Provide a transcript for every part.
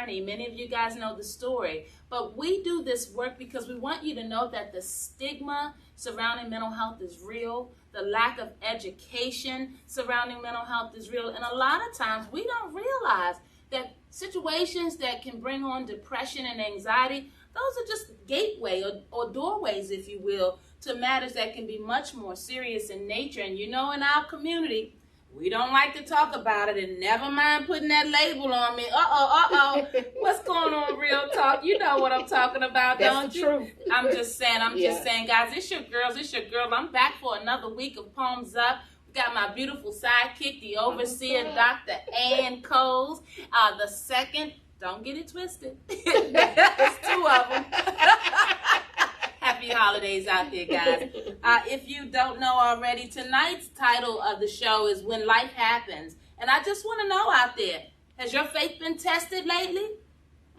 attorney. Many of you guys know the story. But we do this work because we want you to know that the stigma surrounding mental health is real. The lack of education surrounding mental health is real. And a lot of times we don't realize that situations that can bring on depression and anxiety, those are just gateway or doorways, if you will, to matters that can be much more serious in nature. And in our community, we don't like to talk about it, and never mind putting that label on me. What's going on, Real Talk? You know what I'm talking about, don't you? Truth. I'm just saying, guys, it's your girls. I'm back for another week of Palms Up. We got my beautiful sidekick, the overseer, Dr. Ann Coles. The second, don't get it twisted. There's two of them. Happy holidays out there, guys. If you don't know already, tonight's title of the show is When Life Happens. And I just want to know out there, has your faith been tested lately?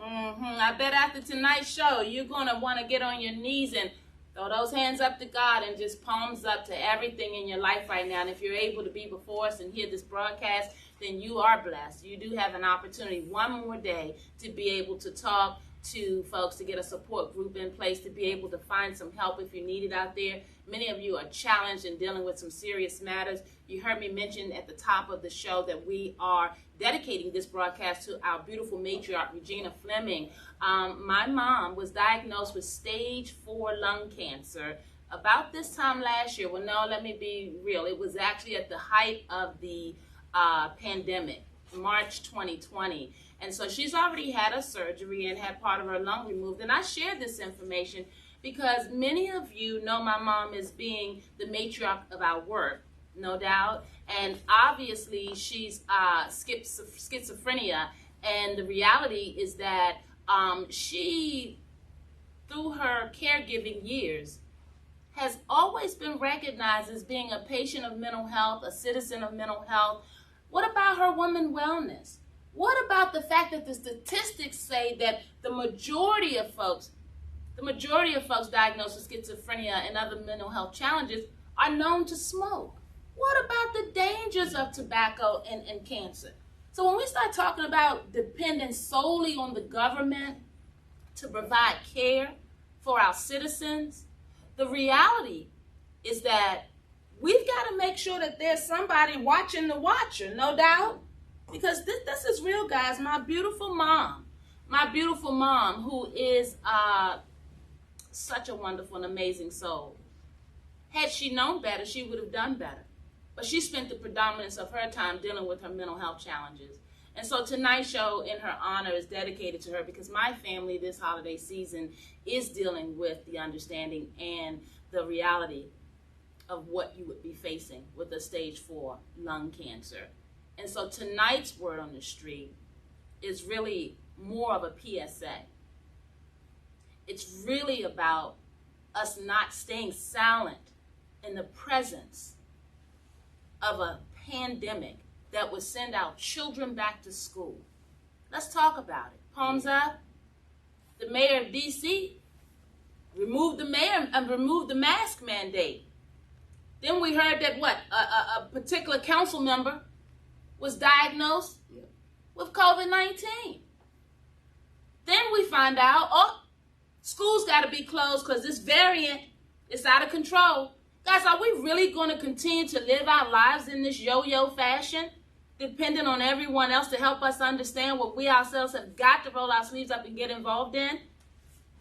I bet after tonight's show, you're going to want to get on your knees and throw those hands up to God and just palms up to everything in your life right now. And if you're able to be before us and hear this broadcast, then you are blessed. You do have an opportunity one more day to be able to talk to folks, to get a support group in place, to be able to find some help if you need it out there. Many of you are challenged and dealing with some serious matters. You heard me mention at the top of the show that we are dedicating this broadcast to our beautiful matriarch, Regina Fleming. My mom was diagnosed with stage 4 lung cancer about this time last year. Well, no, let me be real. It was actually at the height of the pandemic, March 2020. And so she's already had a surgery and had part of her lung removed. And I share this information because many of you know my mom as being the matriarch of our work, no doubt. And obviously she's schizophrenia. And the reality is that she, through her caregiving years, has always been recognized as being a patient of mental health, a citizen of mental health. What about her woman wellness? What about the fact that the statistics say that the majority of folks diagnosed with schizophrenia and other mental health challenges are known to smoke? What about the dangers of tobacco and cancer? So when we start talking about depending solely on the government to provide care for our citizens, the reality is that we've got to make sure that there's somebody watching the watcher, no doubt. Because this is real, guys. My beautiful mom, who is such a wonderful and amazing soul. Had she known better, she would have done better. But she spent the predominance of her time dealing with her mental health challenges. And so tonight's show in her honor is dedicated to her because my family this holiday season is dealing with the understanding and the reality of what you would be facing with a stage 4 lung cancer. And so tonight's word on the street is really more of a PSA. It's really about us not staying silent in the presence of a pandemic that would send our children back to school. Let's talk about it. Palms up. The mayor of D.C. removed the mask mandate. Then we heard that a particular council member was diagnosed with COVID-19. Then we find out, schools got to be closed because this variant is out of control. Guys, are we really going to continue to live our lives in this yo-yo fashion, dependent on everyone else to help us understand what we ourselves have got to roll our sleeves up and get involved in?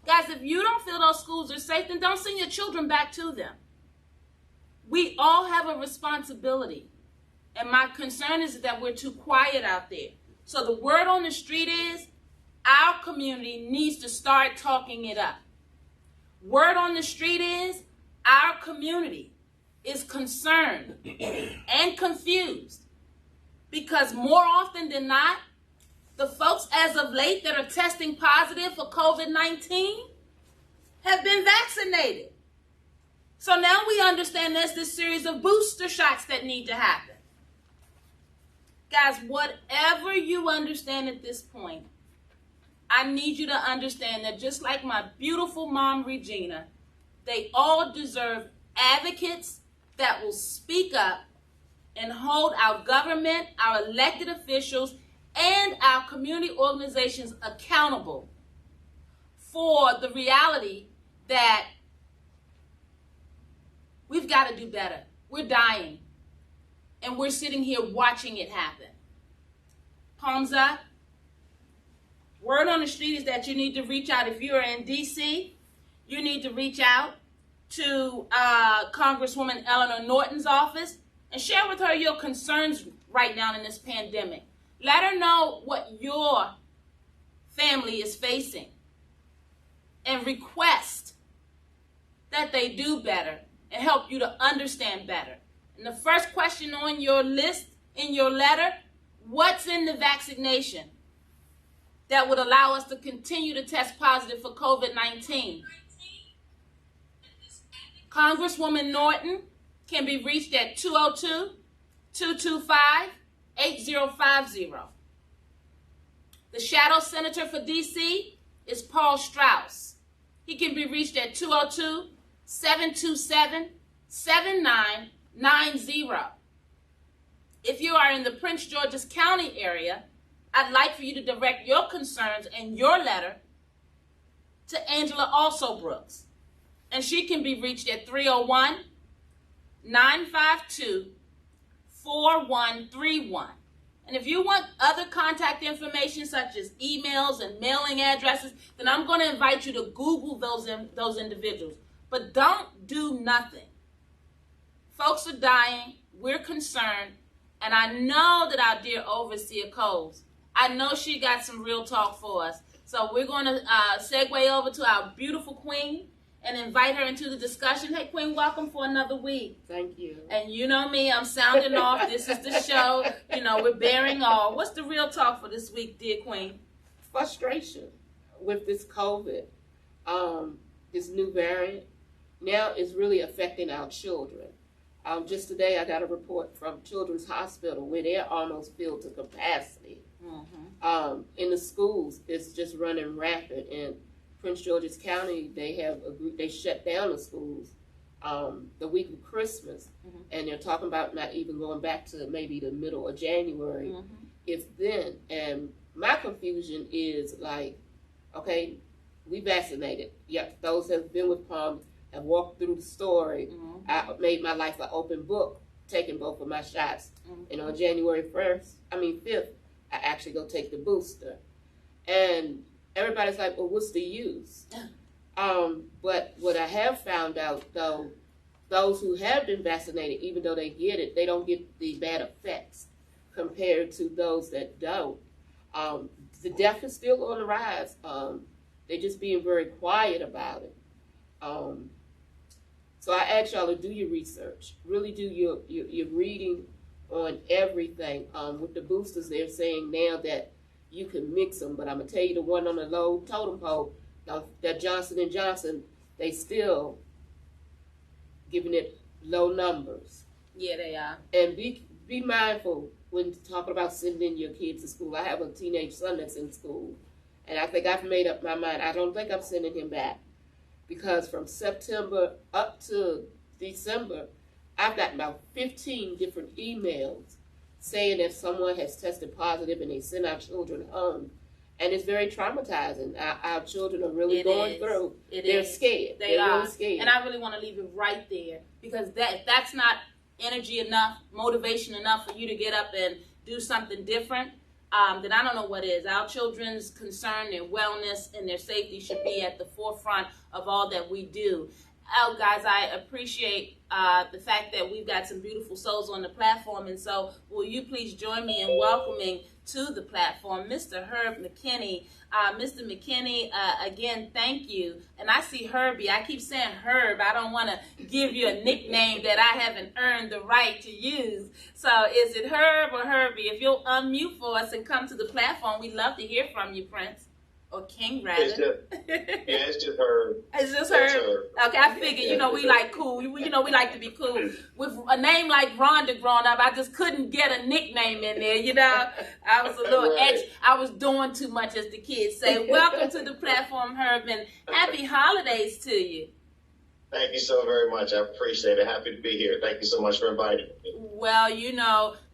Guys, if you don't feel those schools are safe, then don't send your children back to them. We all have a responsibility. And my concern is that we're too quiet out there. So the word on the street is our community needs to start talking it up. Word on the street is our community is concerned and confused because more often than not, the folks as of late that are testing positive for COVID-19 have been vaccinated. So now we understand there's this series of booster shots that need to happen. Guys, whatever you understand at this point, I need you to understand that just like my beautiful mom, Regina, they all deserve advocates that will speak up and hold our government, our elected officials, and our community organizations accountable for the reality that we've got to do better. We're dying, and we're sitting here watching it happen. Palms up. Word on the street is that you need to reach out. If you're in D.C., you need to reach out to Congresswoman Eleanor Norton's office and share with her your concerns right now in this pandemic. Let her know what your family is facing and request that they do better and help you to understand better. And the first question on your list in your letter, what's in the vaccination that would allow us to continue to test positive for COVID-19? Congresswoman Norton can be reached at 202-225-8050. The shadow senator for D.C. is Paul Strauss. He can be reached at 202-727-7990. If you are in the Prince George's County area, I'd like for you to direct your concerns and your letter to Angela Also Brooks. And she can be reached at 301-952-4131. And if you want other contact information such as emails and mailing addresses, then I'm going to invite you to Google those individuals. But don't do nothing. Folks are dying. We're concerned. And I know that our dear Overseer Coles, I know she got some real talk for us. So we're going to segue over to our beautiful queen and invite her into the discussion. Hey, Queen, welcome for another week. Thank you. And you know me, I'm sounding off. This is the show. You know, we're bearing all. What's the real talk for this week, dear Queen? Frustration with this COVID, this new variant. Now it's really affecting our children. Just today, I got a report from Children's Hospital where they're almost filled to capacity. Mm-hmm. In the schools, it's just running rapid. In Prince George's County, they shut down the schools the week of Christmas, mm-hmm. and they're talking about not even going back to maybe the middle of January, mm-hmm. if then. And my confusion is like, okay, we vaccinated. Yep, those that have been with Palm have walked through the story. Mm-hmm. I made my life an open book, taking both of my shots. Mm-hmm. And on January 5th, I actually go take the booster. And everybody's like, well, what's the use? But what I have found out, though, those who have been vaccinated, even though they get it, they don't get the bad effects compared to those that don't. The death is still on the rise. They're just being very quiet about it. So I ask y'all to do your research. Really do your reading on everything. With the boosters, they're saying now that you can mix them, but I'm going to tell you the one on the low totem pole, that Johnson & Johnson, they still giving it low numbers. Yeah, they are. And be mindful when talking about sending your kids to school. I have a teenage son that's in school, and I think I've made up my mind. I don't think I'm sending him back, because from September up to December, I've gotten about 15 different emails saying that someone has tested positive and they send our children home. And it's very traumatizing. Our children are really going through. They're scared. They're really scared. And I really want to leave it right there, because that's not energy enough, motivation enough for you to get up and do something different, then I don't know what is. Our children's concern, their wellness, and their safety should be at the forefront of all that we do. Oh, guys, I appreciate the fact that we've got some beautiful souls on the platform, and so will you please join me in welcoming to the platform Mr. Herb McKinney. Mr. McKinney, again, thank you. And I see Herbie. I keep saying Herb. I don't want to give you a nickname that I haven't earned the right to use. So is it Herb or Herbie? If you'll unmute for us and come to the platform, we'd love to hear from you, Prince. Or King, rather. It's just Herb. It's just Herb. Okay, I figured, we like cool. We like to be cool. With a name like Rhonda growing up, I just couldn't get a nickname in there, I was a little I was doing too much, as the kids say. Welcome to the platform, Herb, and happy holidays to you. Thank you so very much. I appreciate it. Happy to be here. Thank you so much for inviting me. Well,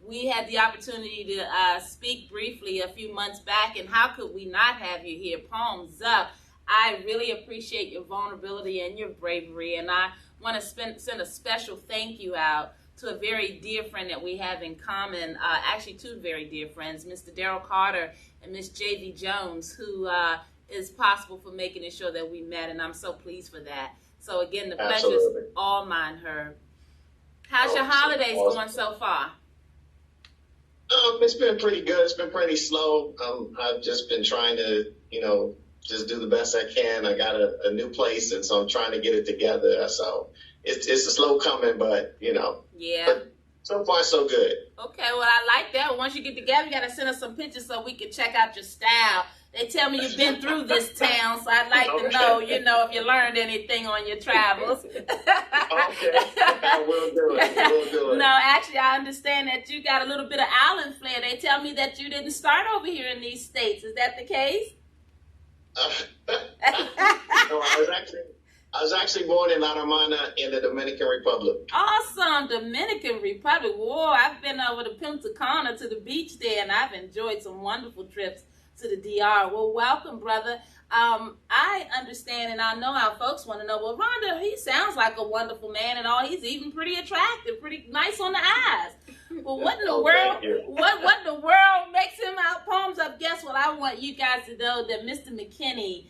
we had the opportunity to speak briefly a few months back, and how could we not have you here? Palms up. I really appreciate your vulnerability and your bravery, and I want to send a special thank you out to a very dear friend that we have in common, actually two very dear friends, Mr. Daryl Carter and Miss J.V. Jones, who is possible for making sure that we met, and I'm so pleased for that. So again, the pleasure is all mine, Herb. How's your holidays going so far? It's been pretty good. It's been pretty slow. I've just been trying to, just do the best I can. I got a new place, and so I'm trying to get it together. So it's a slow coming, but Yeah. But so far, so good. Okay, well, I like that. Once you get together, you got to send us some pictures so we can check out your style. They tell me you've been through this town, so I'd like to know, if you learned anything on your travels. Okay, we'll do it. No, actually, I understand that you got a little bit of island flair. They tell me that you didn't start over here in these states. Is that the case? No, I was actually born in La Romana in the Dominican Republic. Awesome, Dominican Republic. Whoa, I've been over to Punta Cana to the beach there, and I've enjoyed some wonderful trips to the DR. Well, welcome, brother. I understand, and I know our folks want to know, well, Rhonda, he sounds like a wonderful man and all. He's even pretty attractive, pretty nice on the eyes. Well, what in the world? What in the world makes him out? Palms up. Guess what? I want you guys to know that Mr. McKinney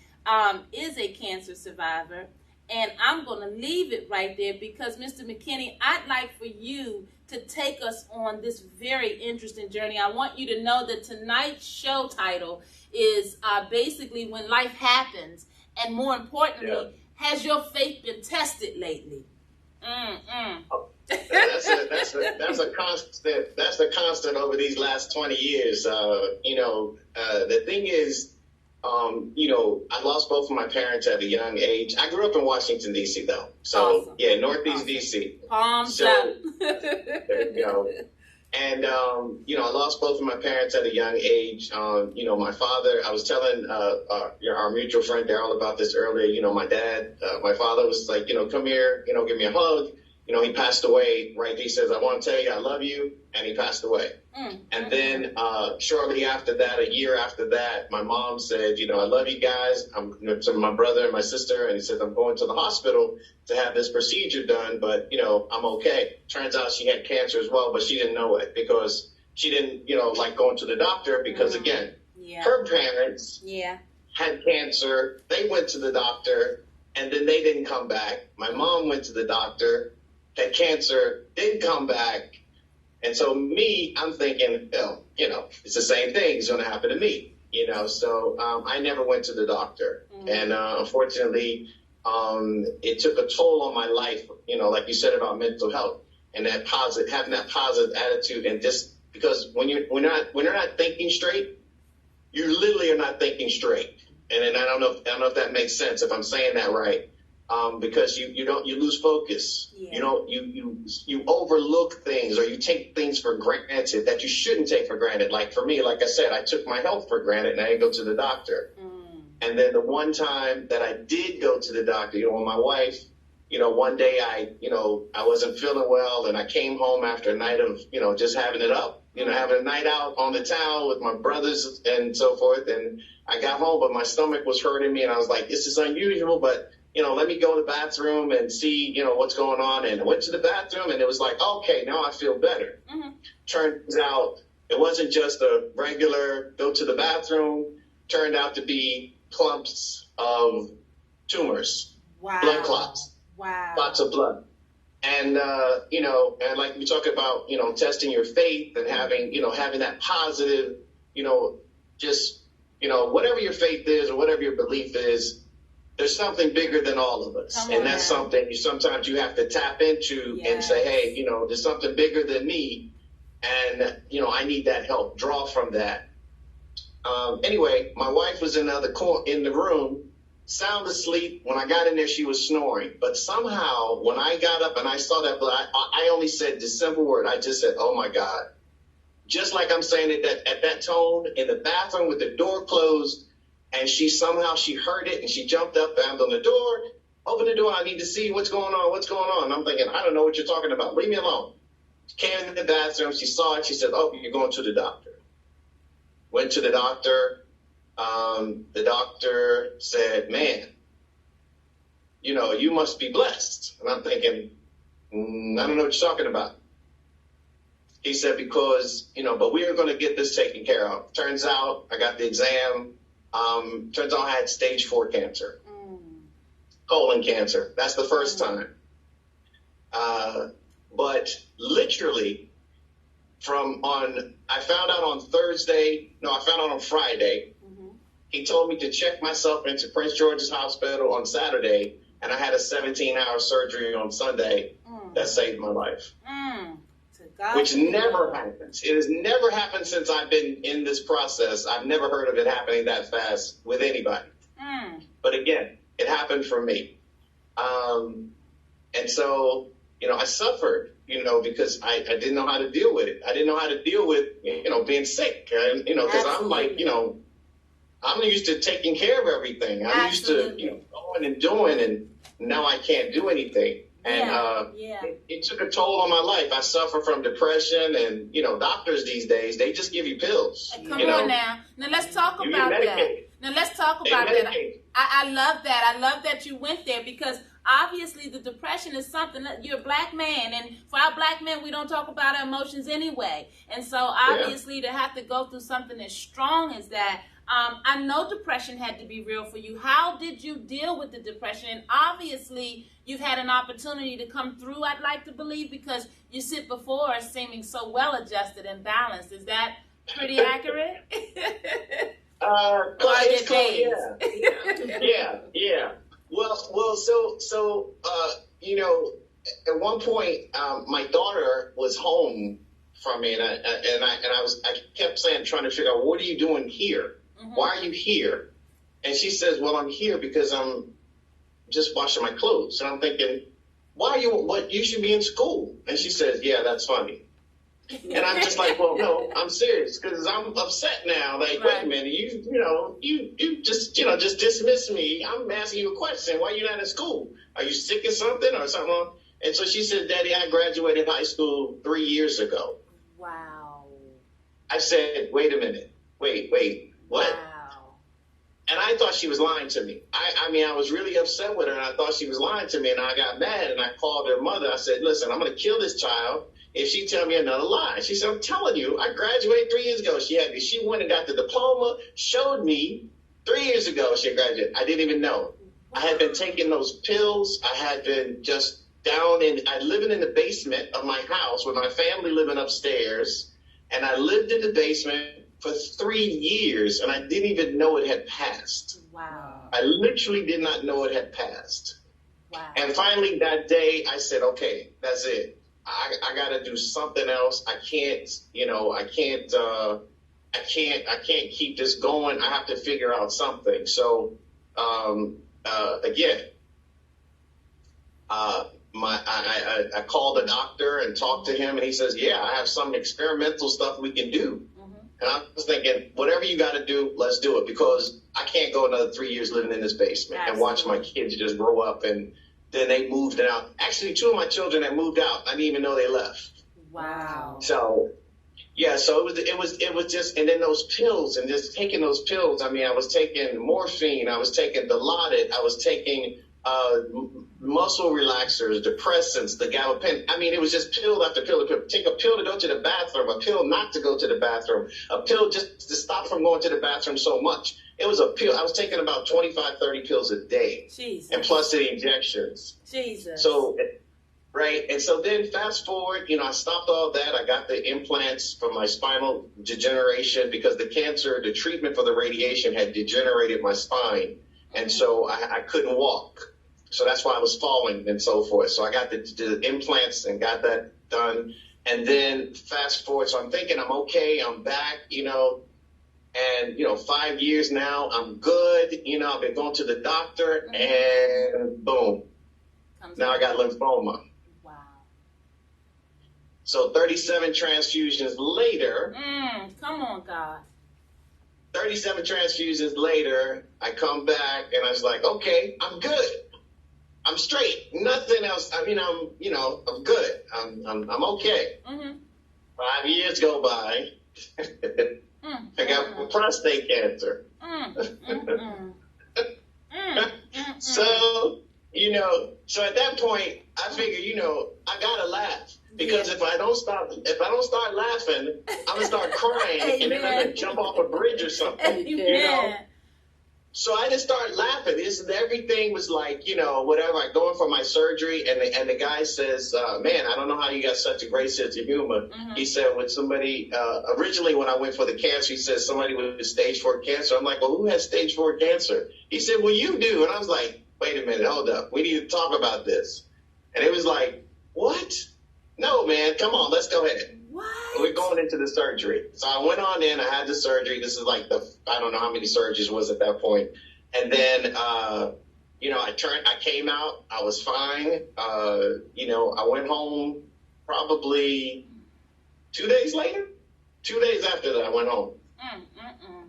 is a cancer survivor, and I'm going to leave it right there because, Mr. McKinney, I'd like for you to take us on this very interesting journey. I want you to know that tonight's show title is basically When Life Happens, and more importantly, has your faith been tested lately? That's a constant. That's a constant over these last 20 years. The thing is, I lost both of my parents at a young age. I grew up in Washington, D.C., though. So, awesome. Northeast D.C. Palms up. There you go. And, I lost both of my parents at a young age. My father, I was telling our mutual friend Daryl about this earlier. My dad, my father was like, come here, give me a hug. He passed away, right? He says, I want to tell you I love you. And he passed away. And then shortly after that, a year after that, my mom said, I love you guys. I'm to my brother and my sister. And he said, I'm going to the hospital to have this procedure done. But, I'm okay. Turns out she had cancer as well, but she didn't know it because she didn't, like going to the doctor because, again, her parents had cancer. They went to the doctor and then they didn't come back. My mom went to the doctor, had cancer, didn't come back. And so I'm thinking, it's the same thing. It's going to happen to me, So I never went to the doctor. And unfortunately, it took a toll on my life, like you said about mental health and having that positive attitude. And just because when you're not thinking straight, you literally are not thinking straight. And then I don't know if that makes sense, if I'm saying that right. Because you lose focus. You overlook things or you take things for granted that you shouldn't take for granted. Like for me, like I said, I took my health for granted and I didn't go to the doctor. And then the one time that I did go to the doctor, when my wife, one day I wasn't feeling well and I came home after a night of, just having it up, having a night out on the town with my brothers and so forth. And I got home, but my stomach was hurting me and I was like, this is unusual, but let me go to the bathroom and see, what's going on. And I went to the bathroom and it was like, okay, now I feel better. Turns out it wasn't just a regular go to the bathroom. Turned out to be clumps of tumors, blood clots, clots of blood. And, and like we talk about, testing your faith and having that positive, whatever your faith is or whatever your belief is, there's something bigger than all of us. And that's something sometimes you have to tap into and say, hey, there's something bigger than me. And, I need that help. Draw from that. Anyway, my wife was in the room, sound asleep. When I got in there, she was snoring. But somehow, when I got up and I saw that blood, I only said the simple word. I just said, oh, my God. Just like I'm saying it at that tone in the bathroom with the door closed. And she heard it and she jumped up, banged on the door, open the door. I need to see what's going on. And I'm thinking, I don't know what you're talking about. Leave me alone. Came in the bathroom. She saw it. She said, "Oh, you're going to the doctor." Went to the doctor. The doctor said, "Man, you must be blessed." And I'm thinking, I don't know what you're talking about. He said, "Because, but we are going to get this taken care of." Turns out I got the exam. Turns out I had stage 4 cancer, colon cancer. That's the first time. But literally I found out on Friday. He told me to check myself into Prince George's Hospital on Saturday, and I had a 17-hour surgery on Sunday that saved my life. Which never happens. It has never happened since I've been in this process. I've never heard of it happening that fast with anybody. But again, it happened for me. And so, I suffered, because I didn't know how to deal with it. I didn't know how to deal with, being sick, because I'm like, I'm used to taking care of everything. I'm used to, going and doing, and now I can't do anything. And it took a toll on my life. I suffer from depression, and, doctors these days, they just give you pills. Come on now. Now let's talk about that. Now let's talk about that. I love that. I love that you went there, because obviously the depression is something that you're a black man, and for our black men, we don't talk about our emotions anyway. And so obviously to have to go through something as strong as that, I know depression had to be real for you. How did you deal with the depression? And obviously you've had an opportunity to come through, I'd like to believe, because you sit before us seeming so well adjusted and balanced. Is that pretty accurate? It's cool, yeah. Well, so at one point, my daughter was home from me, and I kept trying to figure out, what are you doing here? Why are you here? And she says, "Well, I'm here because I'm just washing my clothes." And I'm thinking, you should be in school. And she says, "Yeah, that's funny." And I'm just like, "Well, no, I'm serious, because I'm upset now. Like, wait a minute, you just dismiss me. I'm asking you a question. Why are you not in school? Are you sick or something or something?" And so she said, "Daddy, I graduated high school 3 years ago." Wow. I said, "Wait a minute. Wait, what?" Wow. And I thought she was lying to me. I was really upset with her, and I thought she was lying to me, and I got mad, and I called her mother. I said, "Listen, I'm going to kill this child if she tell me another lie." She said, "I'm telling you, I graduated 3 years ago." She went and got the diploma, showed me 3 years ago she graduated. I didn't even know. I had been taking those pills. I had been just I living in the basement of my house with my family living upstairs, and I lived in the basement for 3 years, and I didn't even know it had passed. Wow. I literally did not know it had passed. Wow. And finally that day I said, "Okay, that's it. I got to do something else. I can't keep this going. I have to figure out something." So, again, I called the doctor and talked to him, and he says, "Yeah, I have some experimental stuff we can do." And I was thinking, whatever you got to do, let's do it, because I can't go another 3 years living in this basement and watch my kids just grow up, and then they moved out. Actually, 2 of my children that moved out, I didn't even know they left. Wow. So, yeah, so it was just, and then those pills, and just taking those pills. I was taking morphine, I was taking Dilaudid, I was taking muscle relaxers, depressants, the gabapentin. It was just pill after pill. Take a pill to go to the bathroom, a pill not to go to the bathroom, a pill just to stop from going to the bathroom so much. It was a pill. I was taking about 25, 30 pills a day. Jesus. And plus the injections. Jesus. So, right. And so then fast forward, I stopped all that. I got the implants for my spinal degeneration, because the cancer, the treatment for the radiation had degenerated my spine. And so I couldn't walk. So that's why I was falling and so forth. So I got the implants and got that done. And then fast forward, so I'm thinking I'm okay, I'm back, and 5 years now, I'm good. I've been going to the doctor, and boom, now I got lymphoma. Wow. So 37 transfusions later. Come on, God. 37 transfusions later, I come back, and I was like, okay, I'm good. I'm straight. Nothing else. I mean, I'm good. I'm okay. 5 years go by. I got prostate cancer. So, so at that point, I figure, I gotta laugh. Because if I don't start laughing, I'm gonna start crying and then I'm gonna jump off a bridge or something. So I just started laughing. Everything was like, whatever. I go in for my surgery, and the guy says, "Man, I don't know how you got such a great sense of humor." He said, "When somebody originally, when I went for the cancer, he said somebody with stage 4 cancer." I'm like, "Well, who has stage 4 cancer?" He said, "Well, you do." And I was like, "Wait a minute, hold up. We need to talk about this." And it was like, "What? No, man, come on, let's go ahead." What? We're going into the surgery. So I went on in, I had the surgery. This is like I don't know how many surgeries was at that point. And then, I came out, I was fine. I went home probably 2 days later. 2 days after that, I went home.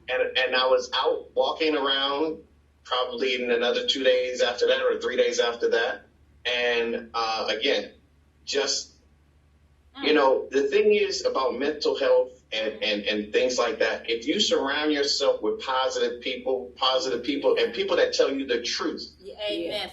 And I was out walking around probably in another 2 days after that or 3 days after that. And, again, just, the thing is about mental health and things like that. If you surround yourself with positive people, and people that tell you the truth,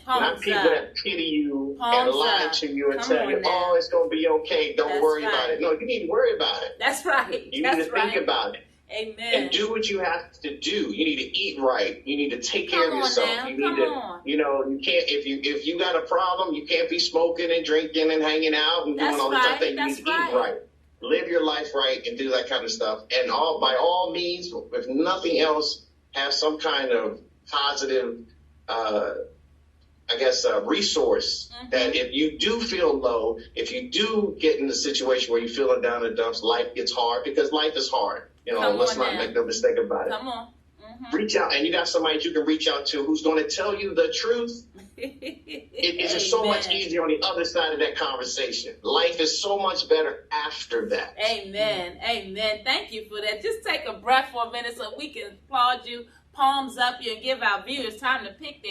not people that pity you and lie to you and tell you, "Oh, it's going to be okay. Don't worry about it." No, you need to worry about it. That's right. You need to think about it. Amen. And do what you have to do. You need to eat right. You need to take care of yourself. You need to, you can't, if you got a problem, you can't be smoking and drinking and hanging out and doing all this stuff. You need to eat right. Live your life right and do that kind of stuff. And by all means, if nothing else, have some kind of positive, resource that if you do feel low, if you do get in a situation where you're feeling down in the dumps, life gets hard, because life is hard. Let's not make no mistake about it. Come on. Reach out, and you got somebody you can reach out to who's going to tell you the truth. It's just so much easier on the other side of that conversation. Life is so much better after that. Amen. Thank you for that. Just take a breath for a minute so we can applaud you, palms up you, and give our viewers time to pick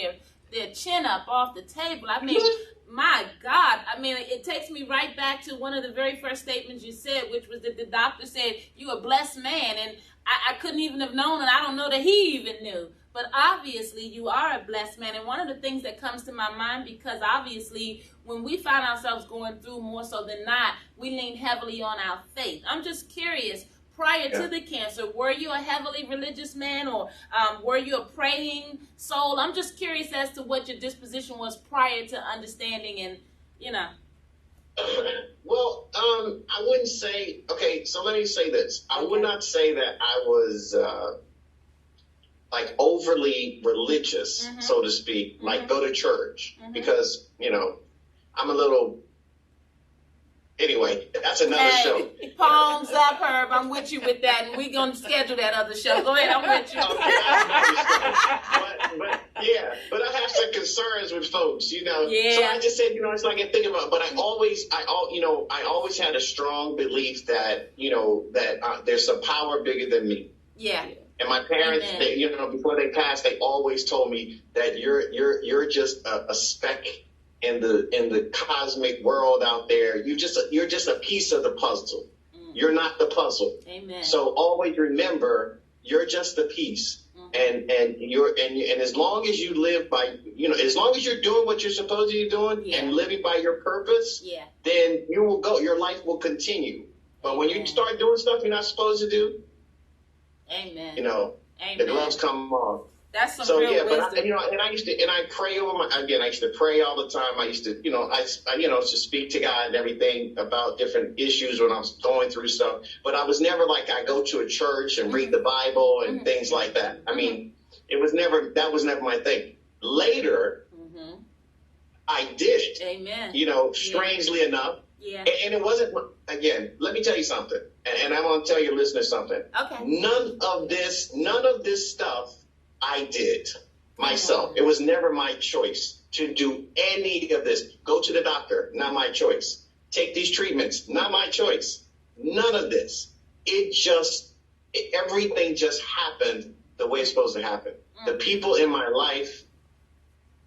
their chin up off the table. I mean, my God. I mean, it takes me right back to one of the very first statements you said, which was that the doctor said, "You're a blessed man." And I couldn't even have known, and I don't know that he even knew. But obviously, you are a blessed man. And one of the things that comes to my mind, because obviously, when we find ourselves going through more so than not, we lean heavily on our faith. I'm just curious, prior to the cancer, were you a heavily religious man, or were you a praying soul? I'm just curious as to what your disposition was prior to understanding and, Well, I wouldn't say, okay, so let me say this. I would not say that I was overly religious, so to speak, like go to church, because, I'm a little, anyway, that's another show. Palms up, Herb. I'm with you with that, and we're going to schedule that other show. Go ahead, I'm with you. But I have some concerns with folks, So I just said, it's like I think about, but I always had a strong belief that, that there's a power bigger than me. Yeah. And my parents, they, before they passed, they always told me that you're just a speck in the cosmic world out there. You're just a piece of the puzzle. You're not the puzzle. Amen. So always remember, you're just the piece. And as long as you live by, as long as you're doing what you're supposed to be doing and living by your purpose, then you will go. Your life will continue. But when you start doing stuff you're not supposed to do, the gloves come off. That's some real wisdom. But I used to pray over I used to pray all the time. I used to, to speak to God and everything about different issues when I was going through stuff. But I was never like, I go to a church and read the Bible and things like that. I mean, that was never my thing. Later, I did it. Amen. Strangely enough. Yeah. And it wasn't, again, let me tell you something. And I'm going to tell your listeners something. Okay. None of this stuff I did myself. It was never my choice to do any of this. Go to the doctor, not my choice. Take these treatments, not my choice. None of this. Everything just happened the way it's supposed to happen. The people in my life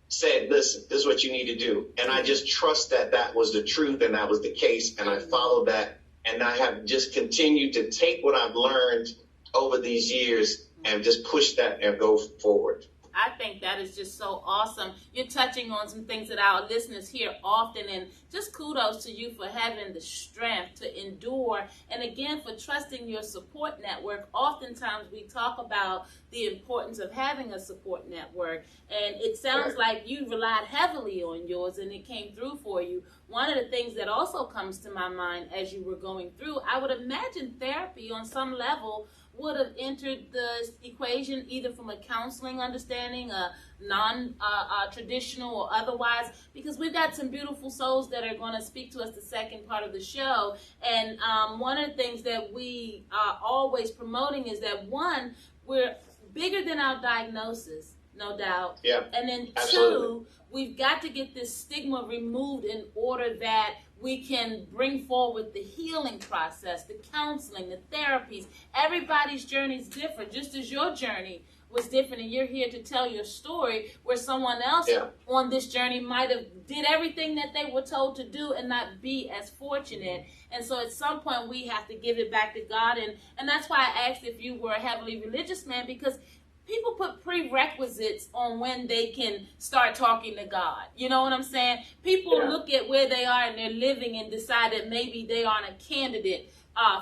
said, listen, this is what you need to do. And I just trust that that was the truth and that was the case. And I followed that. And I have just continued to take what I've learned over these years and just push that and go forward. I think that is just so awesome. You're touching on some things that our listeners hear often, and just kudos to you for having the strength to endure, and again, for trusting your support network. Oftentimes we talk about the importance of having a support network, and it sounds like you relied heavily on yours, and it came through for you. One of the things that also comes to my mind as you were going through, I would imagine therapy on some level would have entered the equation, either from a counseling understanding, a non-traditional or otherwise, because we've got some beautiful souls that are going to speak to us the second part of the show. And one of the things that we are always promoting is that, one, we're bigger than our diagnosis, no doubt. Yeah. And then Absolutely. two, we've got to get this stigma removed in order that we can bring forward the healing process, the counseling, the therapies. Everybody's journey is different, just as your journey was different, and you're here to tell your story where someone else on this journey might have did everything that they were told to do and not be as fortunate. And so at some point we have to give it back to God, and that's why I asked if you were a heavily religious man, because people put prerequisites on when they can start talking to God. You know what I'm saying? People look at where they are and they're living and decide that maybe they aren't a candidate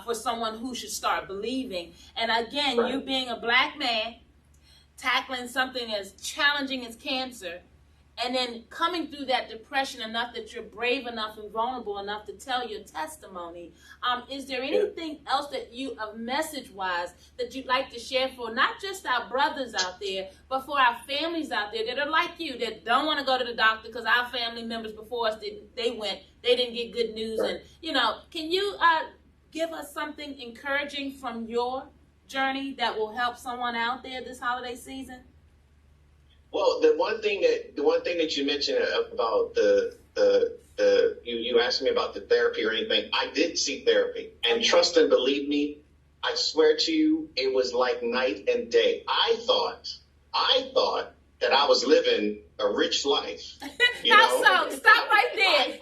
for someone who should start believing. And again, you being a black man, tackling something as challenging as cancer, and then coming through that depression enough that you're brave enough and vulnerable enough to tell your testimony. Is there anything else that you, message-wise, that you'd like to share for not just our brothers out there, but for our families out there that are like you, that don't want to go to the doctor because our family members before us, they didn't get good news. And, can you give us something encouraging from your journey that will help someone out there this holiday season? Well, the one thing that you mentioned about you asked me about the therapy or anything, I did seek therapy, and trust and believe me, I swear to you, it was like night and day. I thought that I was living a rich life. So stop right there.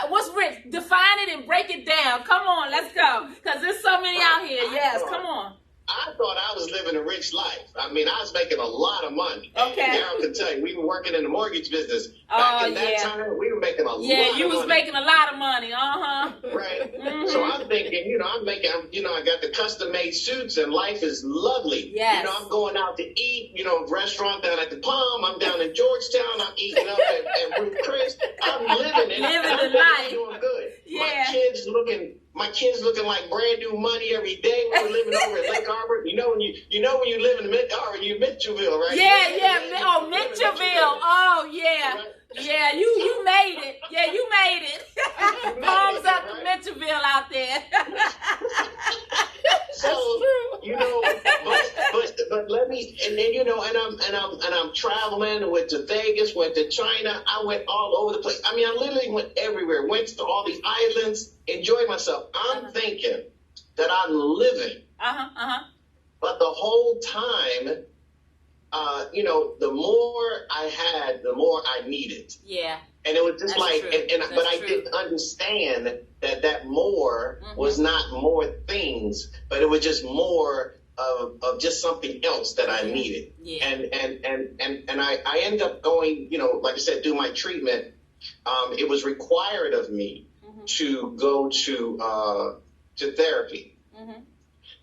What's rich? Define it and break it down. Come on, let's go. Because there's so many out here. Come on. I thought I was living a rich life. I mean, I was making a lot of money. Okay. And Daryl can tell you, we were working in the mortgage business. Back in that time, we were making a lot of money. Yeah, you was making a lot of money. Right. Mm-hmm. So I'm thinking, I got the custom-made suits and life is lovely. Yes. I'm going out to eat, restaurant down at the Palm. I'm down in Georgetown. I'm eating up at Ruth Chris. I'm living the life. Doing good. Yeah. My kids looking like brand new money every day. We were living over at Lake Arbor. When you live in you're Mitchellville, right? Yeah. Oh, Mitchellville. Oh, yeah. Right? Yeah, you made it. Yeah, you made it. Palms up to Mitchellville out there. So, but let me, and then, and I'm traveling, went to Vegas, went to China. I went all over the place. I mean, I literally went everywhere, went to all the islands, enjoyed myself. I'm thinking that I'm living. But the whole time, the more I had, the more I needed. Yeah. And it was just That's true. but I didn't understand that more was not more things, but it was just more of just something else that I needed. Yeah. And I ended up going, like I said, do my treatment. It was required of me to go to therapy.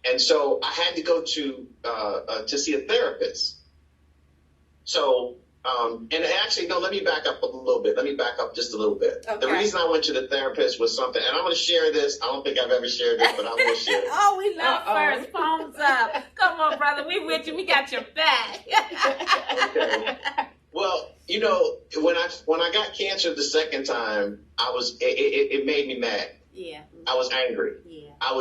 And so I had to go to see a therapist. So, and actually, no, let me back up a little bit. Let me back up just a little bit. Okay. The reason I went to the therapist was something, and I'm going to share this. I don't think I've ever shared this, but I'm going to share it. Oh, we love first. Palms up. Come on, brother. We with you. We got your back. Okay. Well, when I got cancer the second time, it made me mad. Yeah. I was angry. Yeah. I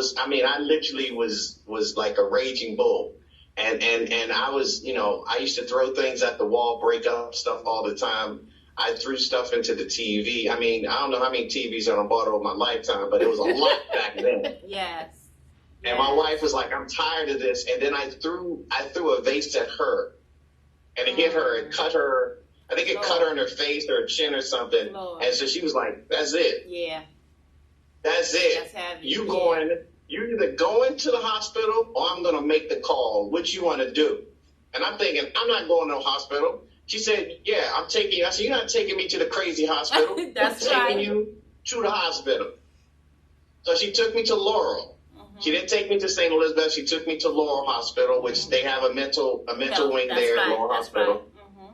literally was like a raging bull. And I was, I used to throw things at the wall, break up stuff all the time. I threw stuff into the TV. I mean, I don't know how many TVs I bought over my lifetime, but it was a lot back then. Yes. And my wife was like, I'm tired of this. And then I threw a vase at her, and it hit her and cut her I think it cut her in her face or her chin or something. Lord. And so she was like, that's it. Yeah. That's it. That's heavy. You're either going to the hospital or I'm going to make the call. What you want to do? And I'm thinking, I'm not going to no hospital. She said, yeah, I'm taking you. I said, you're not taking me to the crazy hospital. That's I'm right. taking you to the hospital. So she took me to Laurel. She didn't take me to St. Elizabeth. She took me to Laurel Hospital, which they have a mental wing there at Laurel Hospital. Right.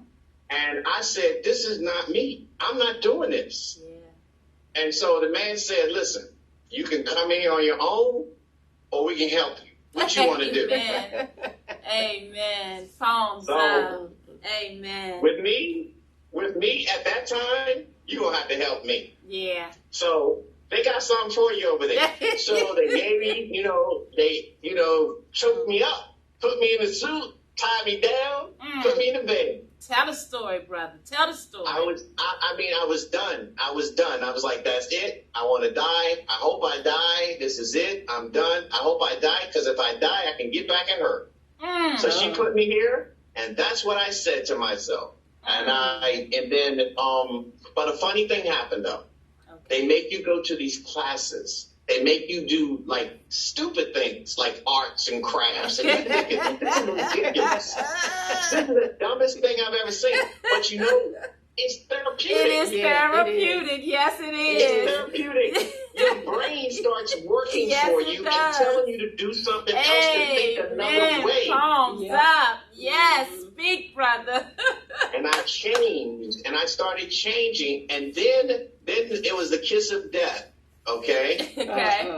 And I said, this is not me. I'm not doing this. Yeah. And so the man said, listen, you can come in here on your own or we can help you. What you want to do? Amen. Amen. Palms up. Amen. With me at that time, you're going to have to help me. Yeah. So they got something for you over there. So they gave me, they choked me up, put me in a suit, tied me down, put me in the bed. Tell the story, brother. Tell the story. I was done. I was like, that's it. I want to die. I hope I die. This is it. I'm done. I hope I die, because if I die, I can get back at her. So she put me here, and that's what I said to myself. But a funny thing happened though. Okay. They make you go to these classes. They make you do like stupid things like arts and crafts. And you think this is ridiculous. This is the dumbest thing I've ever seen. But it's therapeutic. It is therapeutic. Yes, it is. It's therapeutic. Your brain starts working for you and telling you to do something else to think another way. Palms up. Yes, speak, brother. And I changed, and I started changing, and then it was the kiss of death. Okay.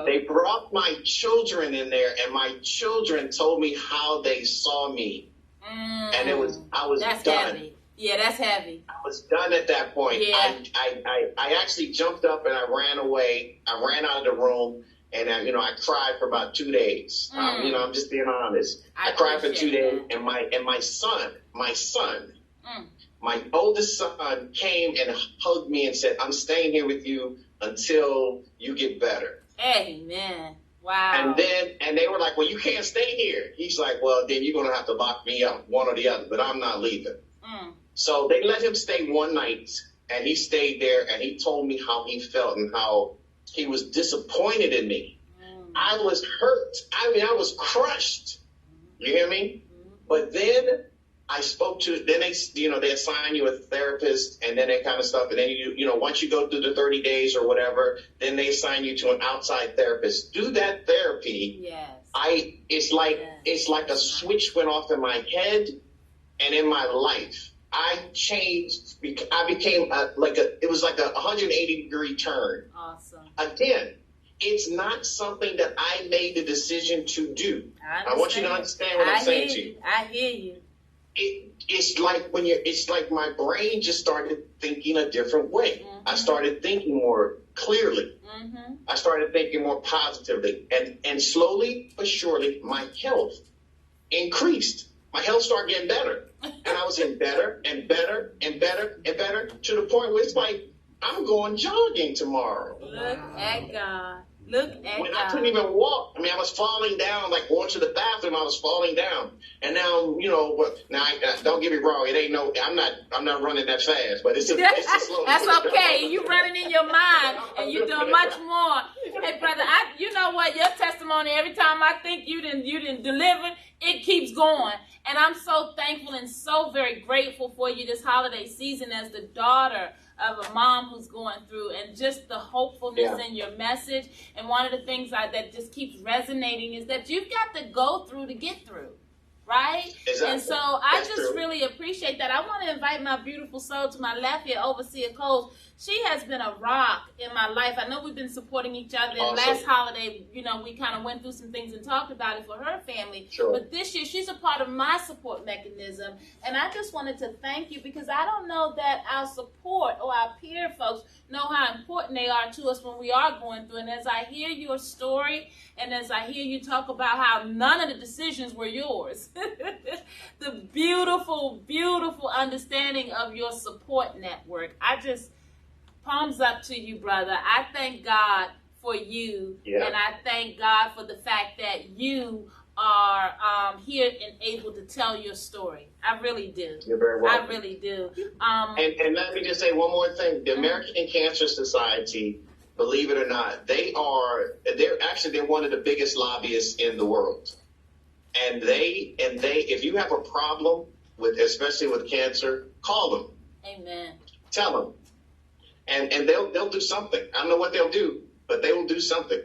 They brought my children in there, and my children told me how they saw me, and I was that's done. Heavy. Yeah, that's heavy. I was done at that point. Yeah. I actually jumped up and I ran away. I ran out of the room, and I cried for about 2 days. I'm just being honest. I cried for 2 days, and my son, my oldest son came and hugged me and said, I'm staying here with you until you get better. Amen. Wow. And they were like, well, you can't stay here. He's like, well, then you're going to have to lock me up, one or the other, but I'm not leaving. So they let him stay one night, and he stayed there, and he told me how he felt and how he was disappointed in me. I was hurt. I was crushed. You hear me? But then I spoke to, then they assign you a therapist and then that kind of stuff. And then once you go through the 30 days or whatever, then they assign you to an outside therapist. Do that therapy. Yes. It's like a switch went off in my head and in my life. I changed. I became it was like a 180-degree turn. Awesome. Again, it's not something that I made the decision to do. I want you to understand what I'm saying to you. I hear you. It's like my brain just started thinking a different way. I started thinking more clearly. I started thinking more positively. And slowly but surely, my health increased. My health started getting better. And I was getting better and better and better and better to the point where it's like, I'm going jogging tomorrow. Look at God. Look at when God. I couldn't even walk. I was falling down, like going to the bathroom. I was falling down, and now don't get me wrong. It ain't I'm not running that fast, but it's a slow. That's okay. You running in your mind, and you doing much more. Hey, brother, you know what? Your testimony. Every time I think you didn't deliver, it keeps going, and I'm so thankful and so very grateful for you this holiday season as the daughter of a mom who's going through, and just the hopefulness in your message. And one of the things that just keeps resonating is that you've got to go through to get through, right? Exactly. And so I just really appreciate that. I want to invite my beautiful soul to my left here, Overseer Coles. She has been a rock in my life. I know we've been supporting each other. And last holiday, we kind of went through some things and talked about it for her family. Sure. But this year, she's a part of my support mechanism. And I just wanted to thank you, because I don't know that our support or our peer folks know how important they are to us when we are going through. And as I hear your story, and as I hear you talk about how none of the decisions were yours, the beautiful, beautiful understanding of your support network, palms up to you, brother. I thank God for you, and I thank God for the fact that you are here and able to tell your story. I really do. You're very welcome. I really do. And let me just say one more thing. The American Cancer Society, believe it or not, they're one of the biggest lobbyists in the world. And they if you have a problem especially with cancer, call them. Amen. Tell them. And they'll do something. I don't know what they'll do, but they will do something.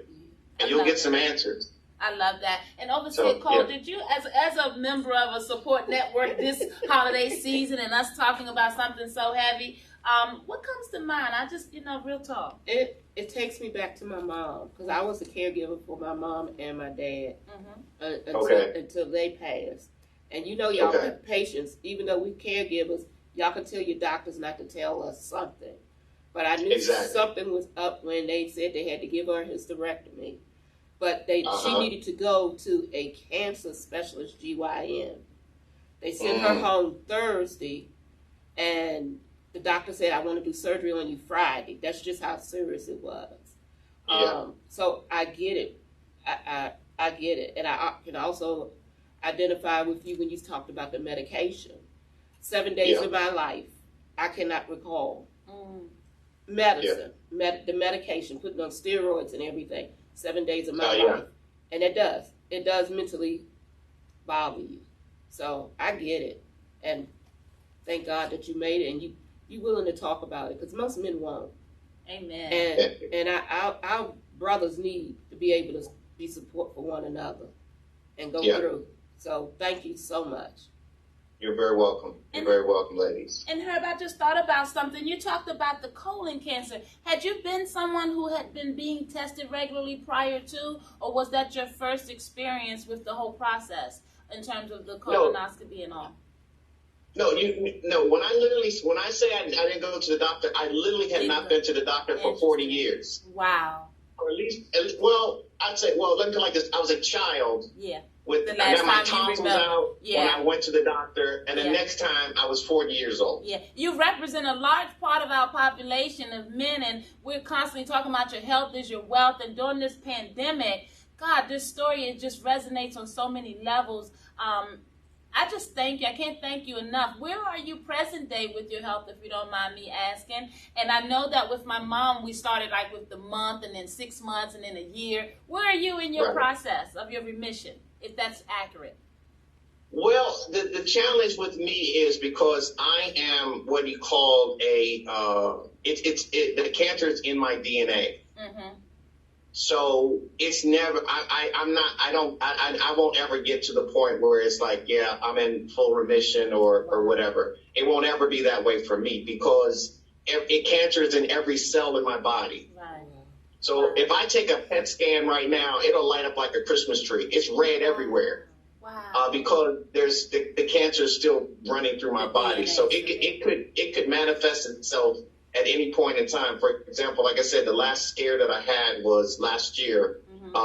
And you'll get some answers. I love that. And Overseer Cole, did you, as a member of a support network this holiday season and us talking about something so heavy, what comes to mind? I just, real talk. It takes me back to my mom, because I was a caregiver for my mom and my dad until they passed. And y'all have patience. Even though we caregivers, y'all can tell your doctors not to tell us something. But I knew something was up when they said they had to give her a hysterectomy. But she needed to go to a cancer specialist, GYN. They sent her home Thursday, and the doctor said, I want to do surgery on you Friday. That's just how serious it was. Yeah. So I get it. I get it. And I can also identify with you when you talked about the medication. 7 days of my life, I cannot recall. Medicine, the medication, putting on steroids and everything. 7 days of my life. And it does mentally bother you. So I get it. And thank God that you made it, and you willing to talk about it, because most men won't. Amen. And our brothers need to be able to be support for one another and go through. So thank you so much. You're very welcome. You're very welcome, ladies. And Herb, I just thought about something. You talked about the colon cancer. Had you been someone who had been being tested regularly prior to, or was that your first experience with the whole process in terms of the colonoscopy and all? No, when I say I didn't go to the doctor, I literally had not been to the doctor for 40 years. Wow. Or at least, I'd say, let me go like this. I was a child. Yeah. I got my tonsils out when I went to the doctor, and the next time I was 40 years old. Yeah, you represent a large part of our population of men, and we're constantly talking about your health is your wealth. And during this pandemic, God, this story, it just resonates on so many levels. I just thank you. I can't thank you enough. Where are you present day with your health, if you don't mind me asking? And I know that with my mom, we started like with the month, and then 6 months, and then a year. Where are you in your process of your remission, if that's accurate? Well, the challenge with me is because I am what you call the cancer is in my DNA. Mm-hmm. So it's never, I won't ever get to the point where it's like, I'm in full remission or whatever. It won't ever be that way for me, because cancer is in every cell in my body. Right. So if I take a PET scan right now, it'll light up like a Christmas tree. It's red everywhere. Wow. Because there's the cancer is still running through my body. So it could manifest itself at any point in time. For example, like I said, the last scare that I had was last year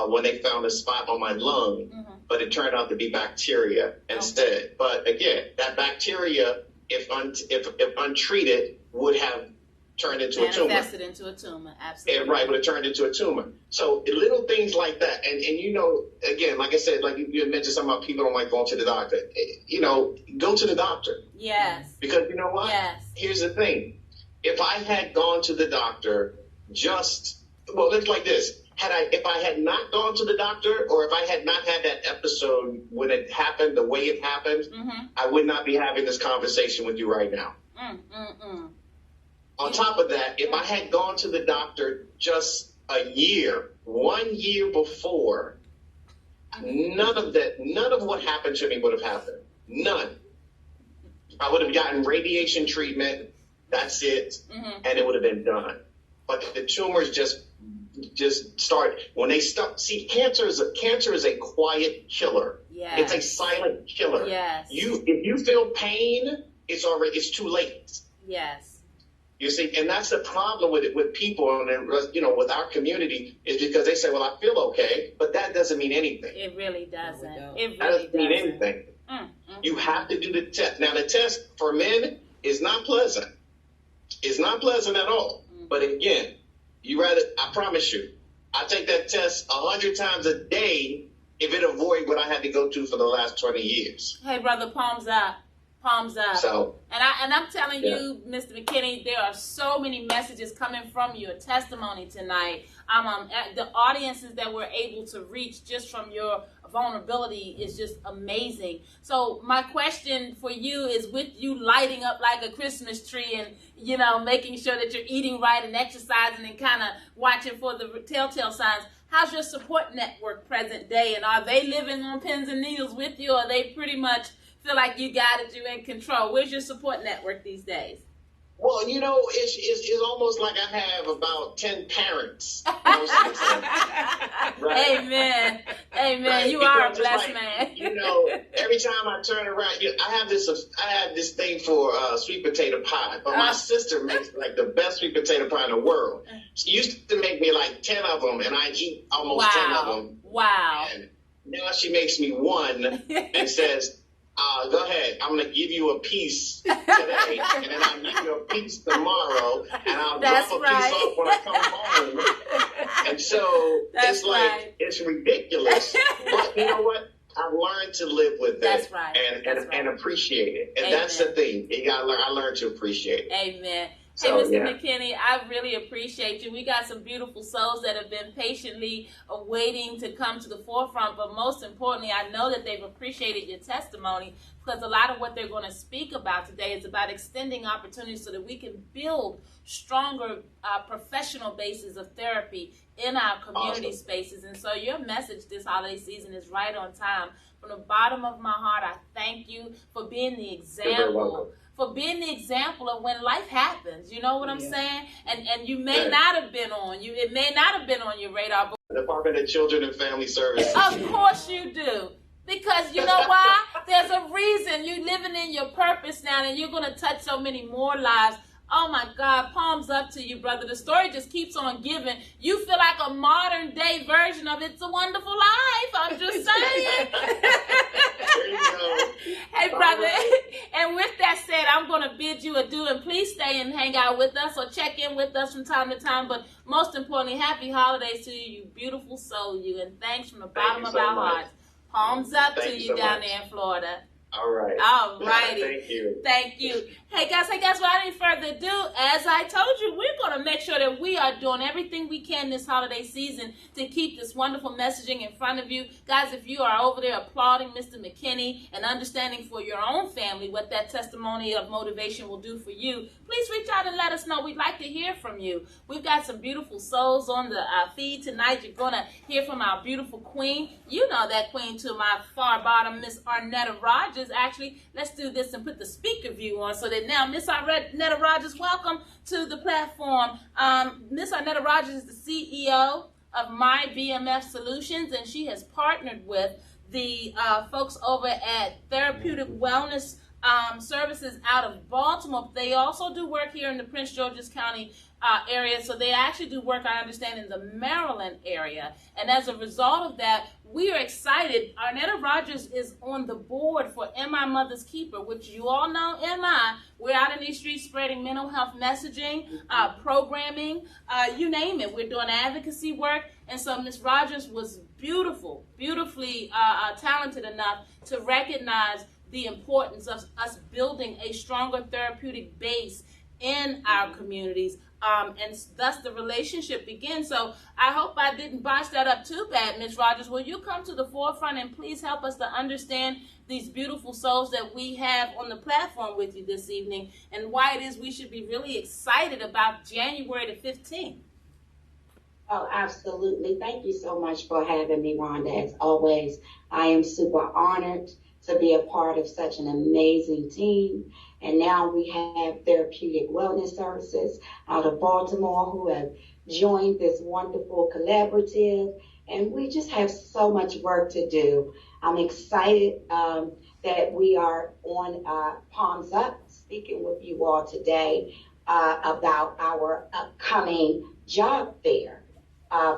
when they found a spot on my lung, but it turned out to be bacteria instead. But again, that bacteria, if untreated, would have turned into a tumor. Manifested into a tumor, absolutely. Would have turned into a tumor. So little things like that. And again, like I said, like you had mentioned something about people don't like going to the doctor. Go to the doctor. Yes. Because you know what? Yes. Here's the thing. If I had gone to the doctor it's like this. If I had not gone to the doctor, or if I had not had that episode when it happened the way it happened, I would not be having this conversation with you right now. On top of that, if I had gone to the doctor just 1 year before, none of what happened to me would have happened. None. I would have gotten radiation treatment. That's it. And it would have been done. But the tumors just start when they start. See, cancer is a quiet killer. Yes. It's a silent killer. Yes. If you feel pain, it's too late. Yes. You see, and that's the problem with people and with our community, is because they say, well, I feel okay, but that doesn't mean anything. It really doesn't. That doesn't mean anything. You have to do the test. Now, the test for men is not pleasant. It's not pleasant at all. But again, I promise you, I take that test 100 times a day if it avoid what I had to go through for the last 20 years. Hey, brother, palms up. Palms up. So, and I'm telling you, Mr. McKinney, there are so many messages coming from your testimony tonight. The audiences that we're able to reach just from your vulnerability is just amazing. So my question for you is, with you lighting up like a Christmas tree and, you know, making sure that you're eating right and exercising and kind of watching for the telltale signs, how's your support network present day? And are they living on pins and needles with you, or are they pretty much feel like you got it, you're in control? Where's your support network these days? Well, you know, it's almost like I have about 10 parents. Right? Amen. Amen. Right? You Because are a it's blessed like, man. You know, every time I turn around, I have this thing for sweet potato pie. But my sister makes like the best sweet potato pie in the world. She used to make me like 10 of them, and I eat almost 10 of them. Wow. And now she makes me one and says, go ahead, I'm going to give you a piece today, and then I'll give you a piece tomorrow, and I'll drop a piece off when I come home. And so it's like, it's ridiculous. But you know what? I've learned to live with that. And appreciate it. And that's the thing. You gotta learn. I learned to appreciate it. Amen. So, hey, Mr. McKinney, I really appreciate you. We got some beautiful souls that have been patiently waiting to come to the forefront, but most importantly, I know that they've appreciated your testimony, because a lot of what they're going to speak about today is about extending opportunities so that we can build stronger professional bases of therapy in our community spaces. And so your message this holiday season is right on time. From the bottom of my heart, I thank you for being the example. For being the example of when life happens, you know what I'm saying? And you may not have been on you. It may not have been on your radar. But Department of Children and Family Services. Of course you do. Because you know why? There's a reason you're living in your purpose now, and you're going to touch so many more lives. Oh my God, palms up to you, brother. The story just keeps on giving. You feel like a modern day version of It's a Wonderful Life. I'm just saying. There you go. Hey, brother. And with that said, I'm going to bid you adieu, and please stay and hang out with us or check in with us from time to time. But most importantly, happy holidays to you, you beautiful soul, you. And thanks from the bottom of our hearts. Palms up to you down there in Florida. All right. All righty. Thank you. Thank you. Hey guys, without any further ado, as I told you, we're going to make sure that we are doing everything we can this holiday season to keep this wonderful messaging in front of you. Guys, if you are over there applauding Mr. McKinney and understanding for your own family what that testimony of motivation will do for you, please reach out and let us know. We'd like to hear from you. We've got some beautiful souls on the feed tonight. You're going to hear from our beautiful queen. You know that queen to my far bottom, Miss Arnetta Rogers. Actually, let's do this and put the speaker view on so that now Miss Arnetta Rogers, welcome to the platform. Miss Arnetta Rogers is the CEO of My BMF Solutions, and she has partnered with the folks over at Therapeutic Wellness Services out of Baltimore. They also do work here in the Prince George's County area, so they actually do work, I understand, in the Maryland area. And as a result of that, we are excited. Arnetta Rogers is on the board for MI Mother's Keeper, which you all know MI. We're out in these streets spreading mental health messaging, programming, you name it. We're doing advocacy work. And so Ms. Rogers was beautifully talented enough to recognize the importance of us building a stronger therapeutic base in our communities. And thus the relationship begins. So I hope I didn't botch that up too bad, Ms. Rogers. Will you come to the forefront and please help us to understand these beautiful souls that we have on the platform with you this evening, and why it is we should be really excited about January the 15th? Oh, absolutely. Thank you so much for having me, Rhonda. As always, I am super honored to be a part of such an amazing team. And now we have Therapeutic Wellness Services out of Baltimore who have joined this wonderful collaborative. And we just have so much work to do. I'm excited that we are on Palms Up, speaking with you all today about our upcoming job fair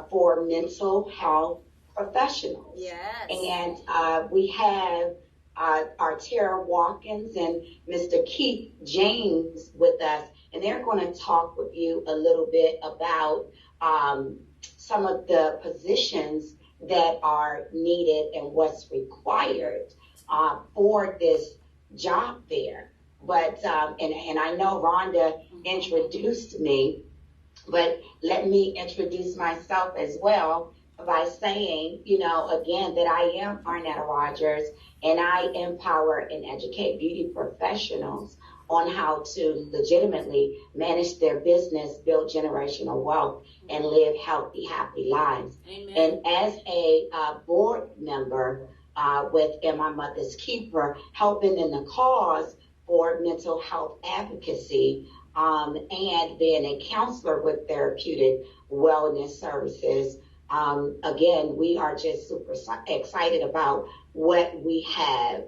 for mental health professionals. Yes. And we have Arteria Watkins and Mr. Keith James with us, and they're going to talk with you a little bit about some of the positions that are needed and what's required for this job fair. But and I know Rhonda introduced me, but let me introduce myself as well by saying, again, that I am Arnetta Rogers, and I empower and educate beauty professionals on how to legitimately manage their business, build generational wealth, and live healthy, happy lives. Amen. And as a board member with In My Mother's Keeper, helping in the cause for mental health advocacy, and being a counselor with therapeutic wellness services. Again, we are just super excited about what we have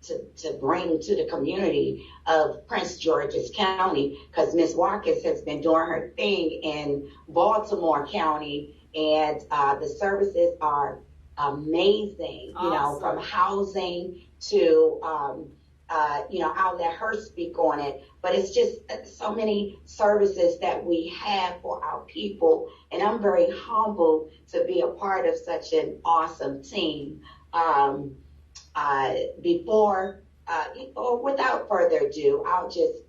to bring to the community of Prince George's County, because Ms. Watkins has been doing her thing in Baltimore County, and the services are amazing, Awesome. From housing to, I'll let her speak on it, but it's just so many services that we have for our people, and I'm very humbled to be a part of such an awesome team. Without further ado,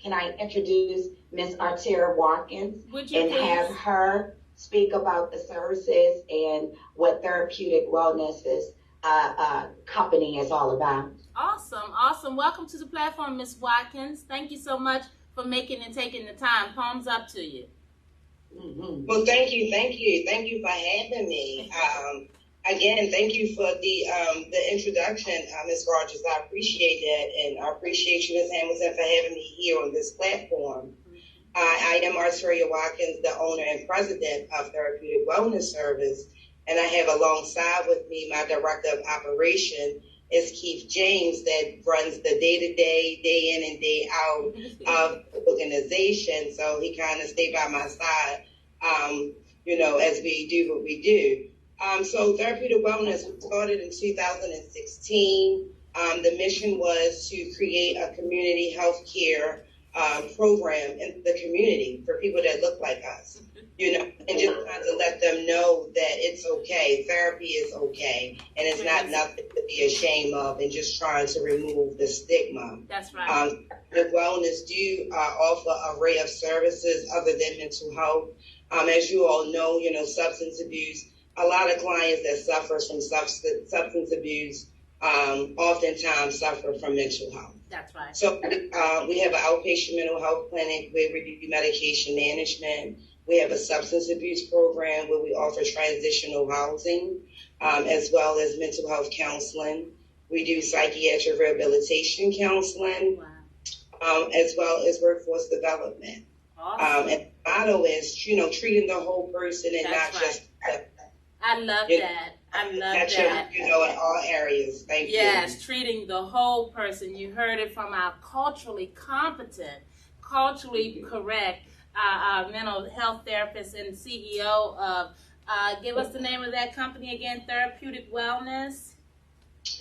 can I introduce Ms. Arteria Watkins and have her speak about the services and what Therapeutic Wellness's company is all about. Awesome. Welcome to the platform, Ms. Watkins. Thank you so much for making and taking the time. Palms up to you. Mm-hmm. Well, thank you for having me. Again, thank you for the introduction, Ms. Rogers. I appreciate that, and I appreciate you, Ms. Hamilton, for having me here on this platform. I am Arteria Watkins, the owner and president of Therapeutic Wellness Service, and I have alongside with me my director of operation is Keith James, that runs the day-to-day, day in and day out of the organization. So he kind of stayed by my side, as we do what we do. So Therapeutic Wellness started in 2016. The mission was to create a community health care program in the community for people that look like us, and just trying to let them know that it's okay. Therapy is okay, and it's not nothing to be ashamed of, and just trying to remove the stigma. That's right. The wellness do offer an array of services other than mental health. As you all know, substance abuse. A lot of clients that suffer from substance abuse oftentimes suffer from mental health. That's right. So we have an outpatient mental health clinic where we do medication management. We have a substance abuse program where we offer transitional housing, as well as mental health counseling. We do psychiatric rehabilitation counseling, as well as workforce development. Awesome. And the motto is, treating the whole person and That's not right. just I love that. in all areas. Thank you. Yes, treating the whole person. You heard it from our culturally competent, culturally correct mental health therapist and CEO of, give us the name of that company again, Therapeutic Wellness.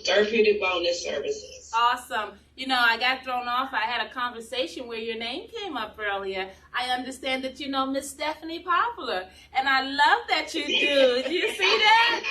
Therapeutic Wellness Services. Awesome. I got thrown off. I had a conversation where your name came up earlier. I understand that you know Miss Stephanie Popular, and I love that you do. Do you see that?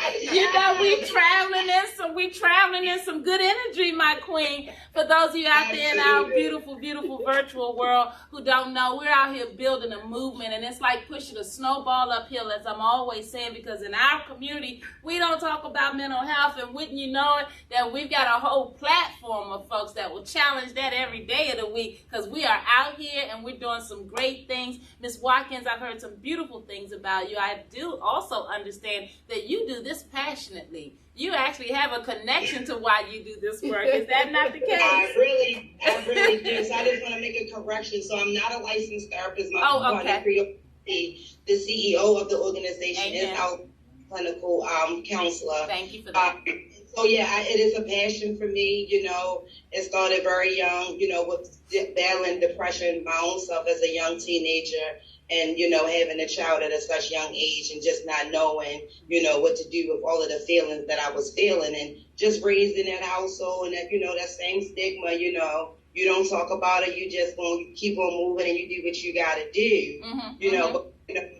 we traveling in some good energy, my queen. For those of you out there in our beautiful, beautiful virtual world who don't know, we're out here building a movement, and it's like pushing a snowball uphill, as I'm always saying, because in our community, we don't talk about mental health, and wouldn't you know it, that we've got a whole platform of folks that will challenge that every day of the week, because we are out here and we're doing some great things. Ms. Watkins, I've heard some beautiful things about you. I do also understand that you do this passionately. You actually have a connection to why you do this work. Is that not the case? I really do. So I just want to make a correction. So I'm not a licensed therapist. The CEO of the organization is our clinical counselor. Thank you for that. So it is a passion for me. It started very young, with battling depression my own self as a young teenager, and, having a child at a such young age and just not knowing, what to do with all of the feelings that I was feeling, and just raised in that household and that, that same stigma, you don't talk about it. You just going to keep on moving and you do what you got to do, but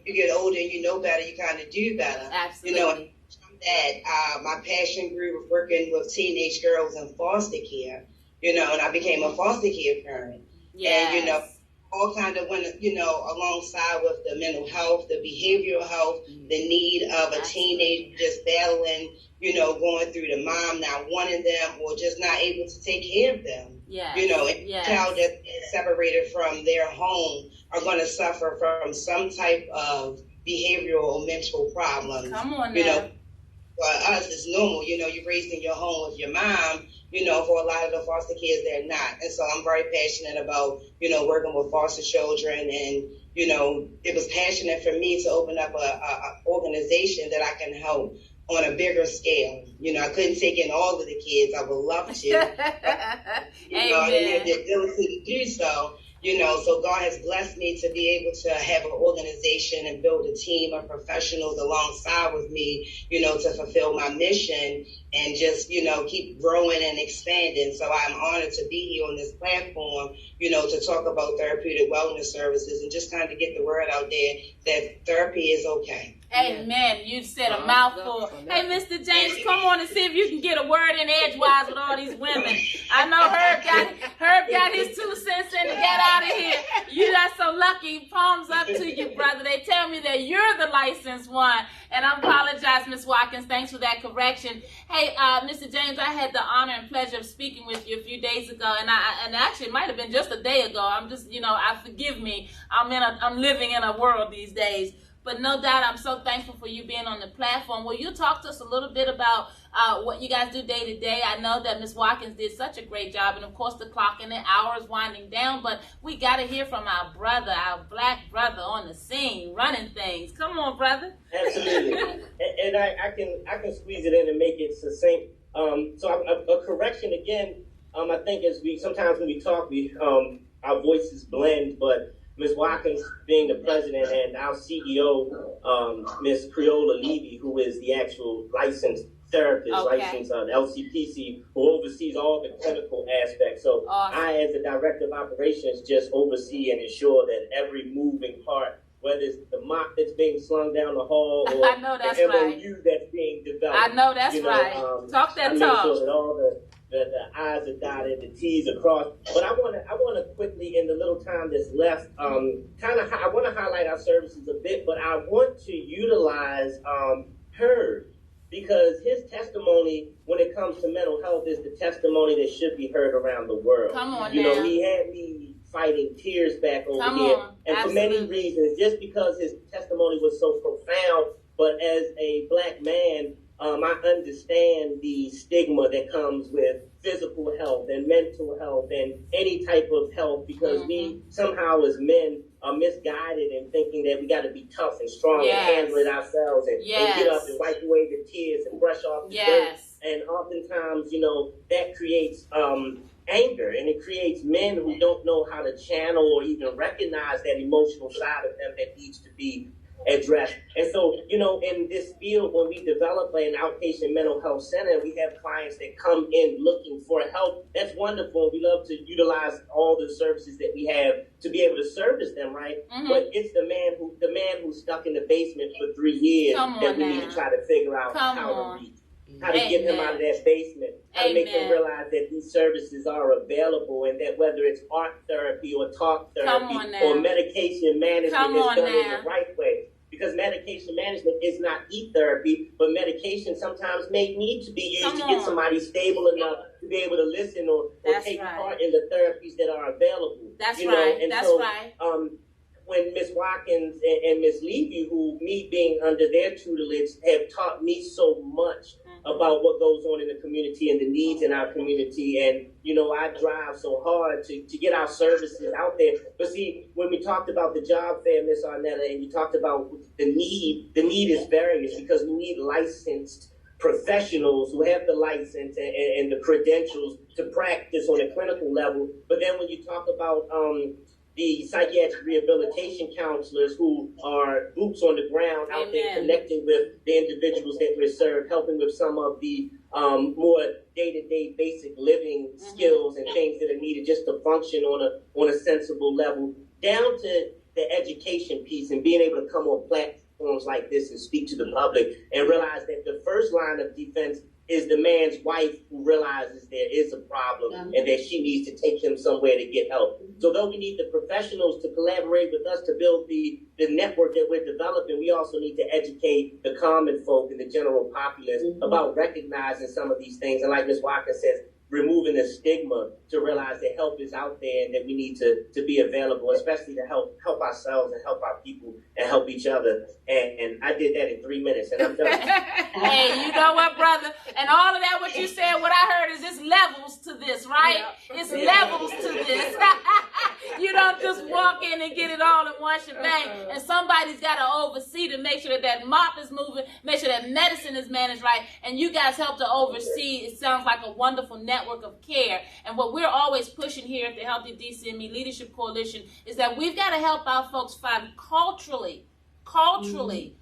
you get older and you know better, you kind of do better. Absolutely. that my passion grew with working with teenage girls in foster care, and I became a foster care parent. Yes. And, all kind of went, alongside with the mental health, the behavioral health, the need of a teenager just battling, going through the mom not wanting them or just not able to take care of them. Yes. A child that is separated from their home are going to suffer from some type of behavioral or mental problems. Come on now. For us, it's normal. You're raised in your home with your mom. For a lot of the foster kids, they're not. And so I'm very passionate about, working with foster children. And, it was passionate for me to open up a organization that I can help on a bigger scale. I couldn't take in all of the kids. I would love to. I didn't have the ability to do so. So God has blessed me to be able to have an organization and build a team of professionals alongside with me, to fulfill my mission and just, keep growing and expanding. So I'm honored to be here on this platform, to talk about therapeutic wellness services and just kind of get the word out there that therapy is okay. Amen. You said a mouthful. Hey, Mr. James, come on and see if you can get a word in edgewise with all these women. I know Herb got his 2 cents in to get out of here. You are so lucky. Palms up to you, brother. They tell me that you're the licensed one. And I apologize, Ms. Watkins. Thanks for that correction. Hey, Mr. James, I had the honor and pleasure of speaking with you a few days ago. And actually, it might have been just a day ago. I'm just, forgive me. I'm living in a world these days. But no doubt, I'm so thankful for you being on the platform. Will you talk to us a little bit about what you guys do day to day? I know that Ms. Watkins did such a great job, and of course the clock and the hour is winding down, but we got to hear from our brother, our black brother on the scene, running things. Come on, brother. Absolutely. and I can squeeze it in and make it succinct. So a correction again, I think as sometimes when we talk, our voices blend, but Ms. Watkins being the president and our CEO, Ms. Creola Levy, who is the actual licensed therapist, licensed LCPC, who oversees all the clinical aspects. So I, as the director of operations, just oversee and ensure that every moving part, whether it's the mop that's being slung down the hall or I know that's the right. MOU that's being developed. I know that's right. Talk that talk. Sure that all the I's are dotted, the T's are crossed. But I want to quickly, in the little time that's left, I want to highlight our services a bit, but I want to utilize Herb, because his testimony when it comes to mental health is the testimony that should be heard around the world. Come on now. He had me fighting tears back over here. And absolutely. For many reasons, just because his testimony was so profound, but as a black man, I understand the stigma that comes with physical health and mental health and any type of health, because we somehow as men are misguided in thinking that we got to be tough and strong and handle it ourselves and get up and wipe away the tears and brush off the dirt. And oftentimes, that creates anger, and it creates men who don't know how to channel or even recognize that emotional side of them that needs to be addressed. And so, in this field, when we develop an outpatient mental health center, we have clients that come in looking for help. That's wonderful. We love to utilize all the services that we have to be able to service them, right? But it's the man who's stuck in the basement for 3 years that we need to try to figure out how to reach. How to get him out of that basement, how to make him realize that these services are available, and that whether it's art therapy or talk therapy or medication management is done in the right way. Because medication management is not e-therapy, but medication sometimes may need to be used to get somebody stable enough to be able to listen or take part in the therapies that are available. That's right. And so, when Ms. Watkins and Ms. Levy, who me being under their tutelage, have taught me so much about what goes on in the community and the needs in our community. And, I drive so hard to get our services out there. But see, when we talked about the job fair, Ms. Arnetta, and you talked about the need is various, because we need licensed professionals who have the license and the credentials to practice on a clinical level. But then when you talk about the psychiatric rehabilitation counselors who are boots on the ground out there connecting with the individuals that we serve, helping with some of the more day-to-day basic living skills and things that are needed just to function on a sensible level, down to the education piece and being able to come on platforms like this and speak to the public and realize that the first line of defense is the man's wife who realizes there is a problem and that she needs to take him somewhere to get help. So though we need the professionals to collaborate with us to build the network that we're developing, we also need to educate the common folk and the general populace about recognizing some of these things. And like Ms. Watkins says, removing the stigma to realize that help is out there and that we need to be available, especially to help ourselves and help our people and help each other. And I did that in 3 minutes and I'm done. Hey, you know what, brother? And all of that, what you said, what I heard is it's levels to this, right? Yeah. It's levels to this. You don't just walk in and get it all in one shebang. And somebody's got to oversee to make sure that that mop is moving, make sure that medicine is managed right. And you guys help to oversee. It sounds like a wonderful network of care. And what we're always pushing here at the Healthy DCME Leadership Coalition is that we've got to help our folks find culturally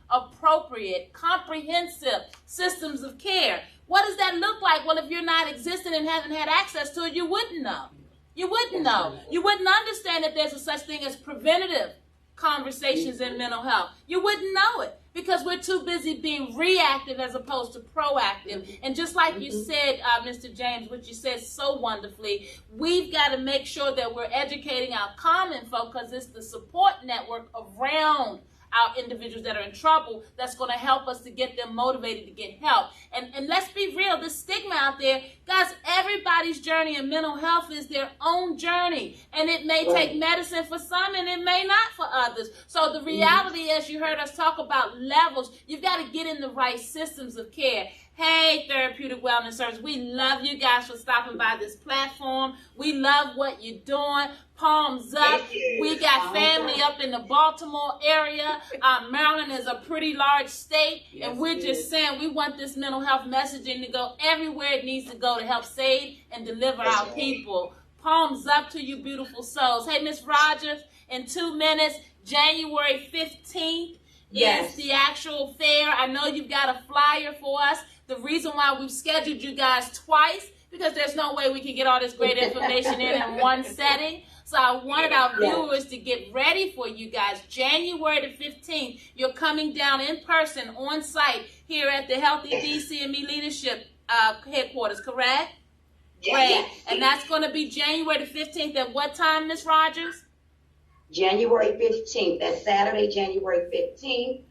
appropriate, comprehensive systems of care. What does that look like? Well, if you're not existing and haven't had access to it, you wouldn't know. You wouldn't know. You wouldn't understand that there's a such thing as preventative conversations in mental health. You wouldn't know it because we're too busy being reactive as opposed to proactive. And just like you said, Mr. James, what you said so wonderfully, we've got to make sure that we're educating our common folk because it's the support network around our individuals that are in trouble that's going to help us to get them motivated to get help. And let's be real, the stigma out there, guys, everybody's journey in mental health is their own journey. And it may take medicine for some and it may not for others. So the reality, as you heard us talk about levels, you've got to get in the right systems of care. Hey, Therapeutic Wellness Service, we love you guys for stopping by this platform. We love what you're doing. Palms up. We got family up in the Baltimore area. Maryland is a pretty large state, and we're just saying we want this mental health messaging to go everywhere it needs to go to help save and deliver our people. Palms up to you, beautiful souls. Hey, Miss Rogers, in 2 minutes, January 15th is the actual fair. I know you've got a flyer for us. The reason why we've scheduled you guys twice, because there's no way we can get all this great information in one setting. So I wanted our viewers to get ready for you guys. January the 15th, you're coming down in person, on site, here at the Healthy DCME Leadership headquarters, correct? Great. And that's going to be January the 15th at what time, Ms. Rogers? January 15th. That's Saturday, January 15th,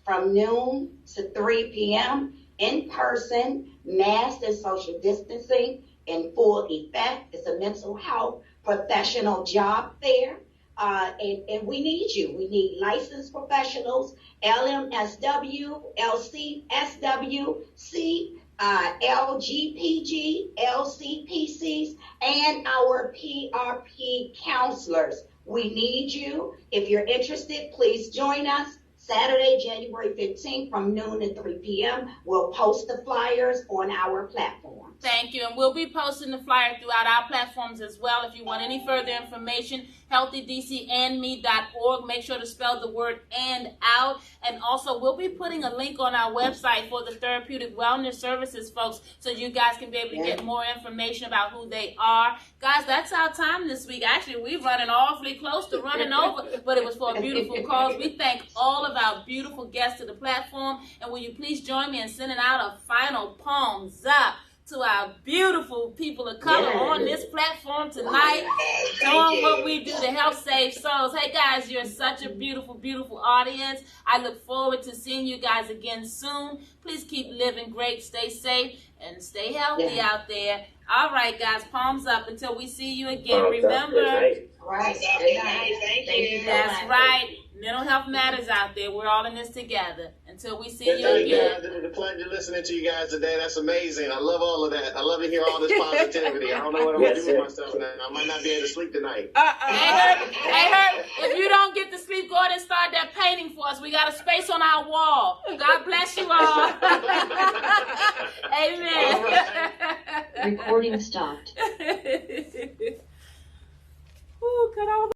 from noon to 3 p.m. in person, masked and social distancing in full effect. It's a mental health professional job fair, and we need you. We need licensed professionals, LMSW, LCSW, LGPG, LCPCs, and our PRP counselors. We need you. If you're interested, please join us. Saturday, January 15th from noon to 3 p.m. We'll post the flyers on our platform. Thank you. And we'll be posting the flyer throughout our platforms as well. If you want any further information, healthydcandme.org. Make sure to spell the word "and" out. And also, we'll be putting a link on our website for the Therapeutic Wellness Services folks so you guys can be able to get more information about who they are. Guys, that's our time this week. Actually, we're running awfully close to running over, but it was for a beautiful cause. We thank all of our beautiful guests to the platform. And will you please join me in sending out a final palms up to our beautiful people of color on this platform tonight, doing what we do to help save souls. Hey guys, you're such a beautiful, beautiful audience. I look forward to seeing you guys again soon. Please keep living great, stay safe, and stay healthy out there. All right, guys, palms up until we see you again. Remember, Thank you. That's right. Mental health matters out there. We're all in this together. Until we see you Thank you again. guys. It was a pleasure listening to you guys today. That's amazing. I love all of that. I love to hear all this positivity. I don't know what I'm going to do with myself now. I might not be able to sleep tonight. Hey, Herb, if you don't get to sleep, go ahead and start that painting for us. We got a space on our wall. God bless you all. Amen. Recording stopped. Ooh, cut all